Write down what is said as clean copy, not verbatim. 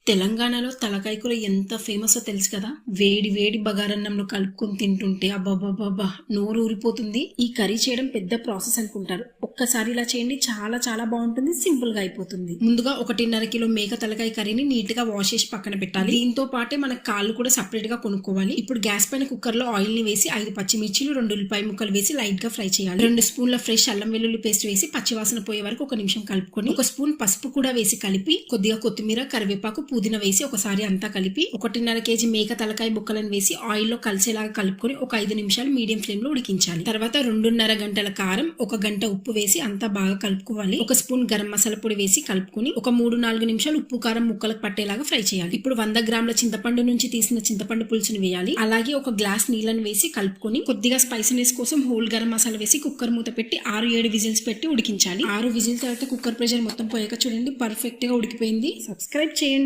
తెలంగాణలో తలకాయ కూర ఎంత ఫేమసో తెలుసు కదా. వేడి వేడి బగారన్నంలో కలుపుకొని తింటుంటే అబ్బాబ్బాబ్బా నోరు ఊరిపోతుంది. ఈ కర్రీ చేయడం పెద్ద ప్రాసెస్ అనుకుంటారు, ఒక్కసారి ఇలా చేయండి, చాలా చాలా బాగుంటుంది, సింపుల్ గా అయిపోతుంది. ముందుగా 1.5 కిలో మేక తలకాయ కర్రీని నీట్ గా వాష్ చేసి పక్కన పెట్టాలి. దీంతో పాటే మన కాళ్ళు కూడా సపరేట్ గా కొనుక్కోవాలి. ఇప్పుడు గ్యాస్ పైన కుక్కర్ లో ఆయిల్ ని వేసి 5 పచ్చిమిర్చిలు 2 ఉల్లిపాయ ముక్కలు వేసి లైట్ గా ఫ్రై చేయాలి. 2 స్పూన్ల ఫ్రెష్ అల్లం వెల్లుల్లి పేస్ట్ వేసి పచ్చివాసన పోయే వరకు 1 నిమిషం కలుపుకొని 1 స్పూన్ పసుపు కూడా వేసి కలిపి కొద్దిగా కొత్తిమీర కరివేపాకు పుదీనా వేసి ఒకసారి అంతా కలిపి 1.5 కేజీ మేక తలకాయ ముక్కలను వేసి ఆయిల్ లో కలిసేలాగా కలుపుకొని ఒక 5 నిమిషాలు మీడియం ఫ్లేమ్ లో ఉడికించాలి. తర్వాత 2.5 గంటల కారం 1 గంట ఉప్పు వేసి అంతా బాగా కలుపుకోవాలి. 1 స్పూన్ గరం మసాలా పొడి వేసి కలుపుకొని ఒక 3-4 నిమిషాలు ఉప్పు కారం ముక్కలకు పట్టేలాగా ఫ్రై చేయాలి. ఇప్పుడు 100 గ్రాముల చింతపండు నుంచి తీసిన చింతపండు పులుసుని వేయాలి. అలాగే 1 గ్లాస్ నీళ్ళని వేసి కలుపుకొని కొద్దిగా స్పైసీనెస్ కోసం హోల్ గరం మసాలా వేసి కుక్కర్ మూత పెట్టి 6-7 విజిల్స్ పెట్టి ఉడికించాలి. 6 విజిల్స్ తర్వాత కుక్కర్ ప్రెషర్ మొత్తం పోయాక చూడండి పర్ఫెక్ట్ గా ఉడికిపోయింది. సబ్స్క్రైబ్ చేయండి.